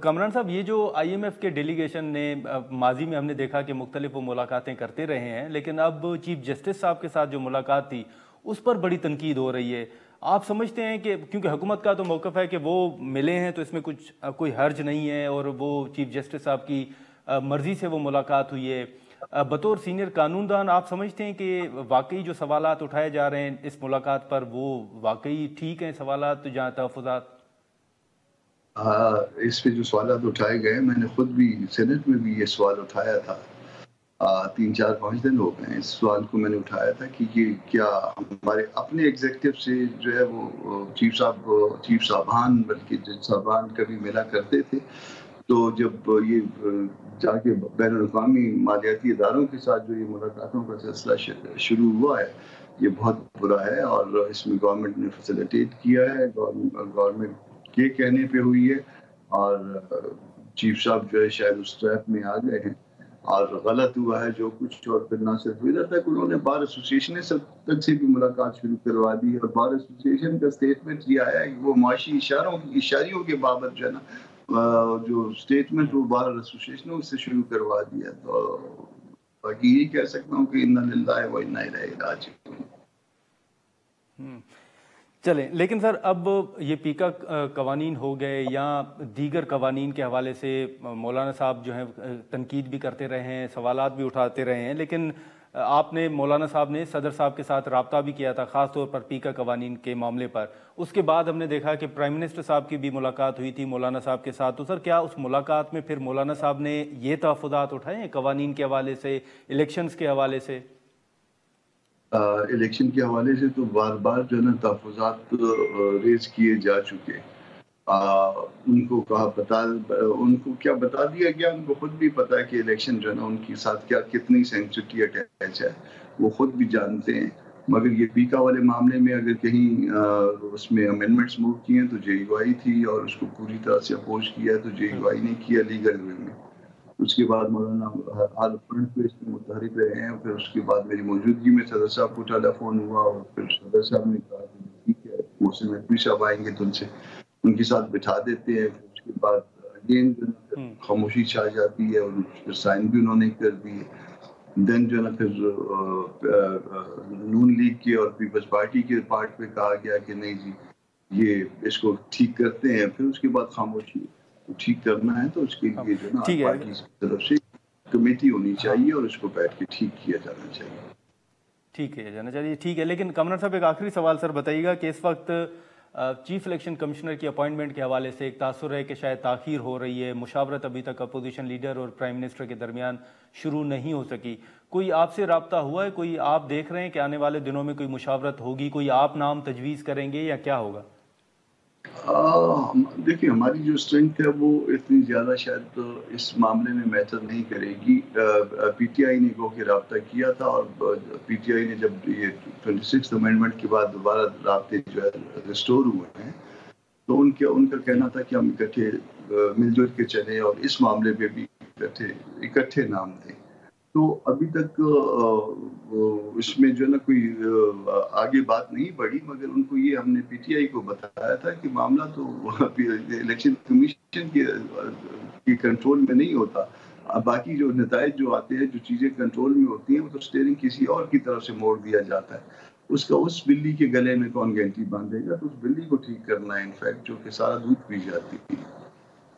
کامران صاحب، یہ جو آئی ایم ایف کے ڈیلیگیشن نے ماضی میں ہم نے دیکھا کہ مختلف وہ ملاقاتیں کرتے رہے ہیں، لیکن اب چیف جسٹس صاحب کے ساتھ جو ملاقات تھی اس پر بڑی تنقید ہو رہی ہے. آپ سمجھتے ہیں کہ کیونکہ حکومت کا تو موقف ہے کہ وہ ملے ہیں تو اس میں کوئی حرج نہیں ہے اور وہ چیف جسٹس صاحب کی مرضی سے وہ ملاقات ہوئی ہے، بطور سینئر قانون دان آپ سمجھتے ہیں کہ واقعی جو سوالات اٹھائے جا رہے ہیں اس ملاقات پر وہ واقعی ٹھیک ہیں سوالات جہاں تحفظات؟ اس پہ جو سوالات اٹھائے گئے، میں نے خود بھی سینٹ میں بھی یہ سوال اٹھایا تھا. 3-4-5 دن ہو گئے اس سوال کو میں نے اٹھایا تھا کہ یہ کیا ہمارے اپنے ایگزیکٹو سے جو ہے وہ چیف صاحبان بلکہ جج صاحبان کبھی ملا کرتے تھے. تو جب یہ جا کے بین الاقوامی مالیاتی اداروں کے ساتھ جو یہ ملاقاتوں کا سلسلہ شروع ہوا ہے، یہ بہت برا ہے اور اس میں گورنمنٹ نے فیسیلیٹیٹ کیا ہے، گورنمنٹ کے کہنے پہ ہوئی ہے. اور چیف صاحب جو ہے شاید اس ٹریپ میں آ گئے ہیں اور غلط ہوا ہے جو کچھ. اور پھر نہ صرف ادھر تک انہوں نے بار ایسوسیشن تک سے بھی ملاقات شروع کروا دی، اور بار ایسوسیشن کا اسٹیٹمنٹ یہ آیا ہے کہ وہ معاشی اشاریوں کے بابت جو ہے نا جو اسٹیٹمنٹ وہ بار ایسوسیشنوں سے شروع کروا دیا. تو باقی یہی کہہ سکتا ہوں کہ انا للہ و انا الیہ راجعون. چلیں، لیکن سر اب یہ پیکا قوانین ہو گئے یا دیگر قوانین کے حوالے سے مولانا صاحب جو ہیں تنقید بھی کرتے رہے ہیں، سوالات بھی اٹھاتے رہے ہیں، لیکن آپ نے مولانا صاحب نے صدر صاحب کے ساتھ رابطہ بھی کیا تھا خاص طور پر پیکا قوانین کے معاملے پر. اس کے بعد ہم نے دیکھا کہ پرائم منسٹر صاحب کی بھی ملاقات ہوئی تھی مولانا صاحب کے ساتھ. تو سر کیا اس ملاقات میں پھر مولانا صاحب نے یہ تحفظات اٹھائے ہیں قوانین کے حوالے سے، الیکشنز کے حوالے سے؟ الیکشن کے حوالے سے تو بار بار جو ہے نا تحفظات ریز کیے جا چکے. ان کو کیا بتا دیا گیا، ان کو خود بھی پتا ہے کہ الیکشن جو ہے نا ان کے ساتھ کتنی سینسٹی اٹیچ ہے، وہ خود بھی جانتے ہیں. مگر یہ پیکا والے معاملے میں اگر کہیں اس میں امینڈمنٹس موو کیے ہیں تو جے یو آئی تھی اور اس کو پوری طرح سے اپوز کیا ہے، تو جے یو آئی نے کیا لیگل وے میں. اس کے بعد مولانا ہر فرنٹ پہ اس میں متحرک رہے ہیں. پھر اس کے بعد میری موجودگی میں صدر صاحب کو ٹیلی فون ہوا اور پھر صدر صاحب نے کہا کہ ٹھیک ہے محسن نقوی صاحب آئیں گے تو ان کے ساتھ بٹھا دیتے ہیں. پھر اس کے بعد اگین خاموشی چھا جاتی ہے اور پھر سائن بھی انہوں نے کر دیے. دین جو ہے نا پھر نون لیگ کے اور پیپلز پارٹی کے پارٹ پہ کہا گیا کہ نہیں جی یہ اس کو ٹھیک کرتے ہیں. پھر اس کے بعد خاموشی ٹھیک کرنا ہے تو اس کے لیے جو نا پارٹی کی طرف سے کمیٹی ہونی چاہیے اور اس کو بیٹھ کے ٹھیک کیا جانا چاہیے. ٹھیک ہے. لیکن کامران صاحب ایک آخری سوال سر بتائیے گا کہ اس وقت چیف الیکشن کمشنر کی اپوائنٹمنٹ کے حوالے سے ایک تاثر ہے کہ شاید تاخیر ہو رہی ہے، مشاورت ابھی تک اپوزیشن لیڈر اور پرائم منسٹر کے درمیان شروع نہیں ہو سکی. کوئی آپ سے رابطہ ہوا ہے؟ کوئی آپ دیکھ رہے ہیں کہ آنے والے دنوں میں کوئی مشاورت ہوگی؟ کوئی آپ نام تجویز کریں گے یا کیا ہوگا؟ دیکھیں ہماری جو اسٹرینتھ ہے وہ اتنی زیادہ شاید اس معاملے میں میٹر نہیں کرے گی. پی ٹی آئی نے گو کے رابطہ کیا تھا اور پی ٹی آئی نے جب یہ 26 امینڈمنٹ کے بعد دوبارہ رابطے جو ہے ریسٹور ہوئے ہیں تو ان کا کہنا تھا کہ ہم اکٹھے مل جل کے چلیں اور اس معاملے پہ بھی اکٹھے نام دیں. تو ابھی تک اس میں جو ہے نا کوئی آگے بات نہیں بڑھی، مگر ان کو یہ ہم نے پی ٹی آئی کو بتایا تھا کہ معاملہ تو الیکشن کمیشن کے کنٹرول میں نہیں ہوتا. باقی جو نتائج جو آتے ہیں، جو چیزیں کنٹرول میں ہوتی ہیں، وہ تو اسٹیئرنگ کسی اور کی طرف سے موڑ دیا جاتا ہے. اس بلی کے گلے میں کون گھنٹی باندھے گا؟ تو اس بلی کو ٹھیک کرنا ہے انفیکٹ جو کہ سارا دودھ پی جاتی ہے.